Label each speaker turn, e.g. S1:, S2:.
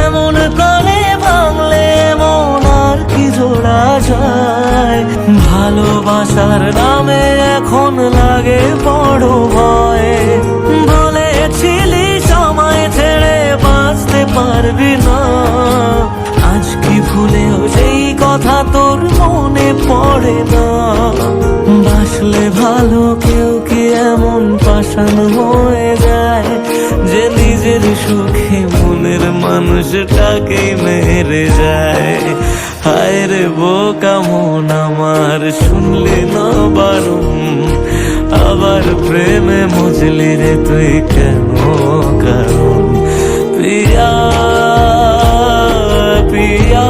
S1: এমন করে ভাঙলে মন আর কি জোড়া যায়। ভালোবাসার নামে এখন লাগে বড় ভয়। বলেছিলি সময় ছেড়ে বাঁচতে পারবি না, আজ কি ভুলেও সেই কথা তোর মনে পড়ে না? বাসলে ভালো কেউ কি এমন পাষাণ হয়ে যায় যে নিজের সুখে মনের মানুষটাকে মেরে যায়? হায় রে বোকা মন আমার, শুনলি না বারণ, আবার প্রেমে মজলি রে তুই কেন কারণ? পিয়া পিয়া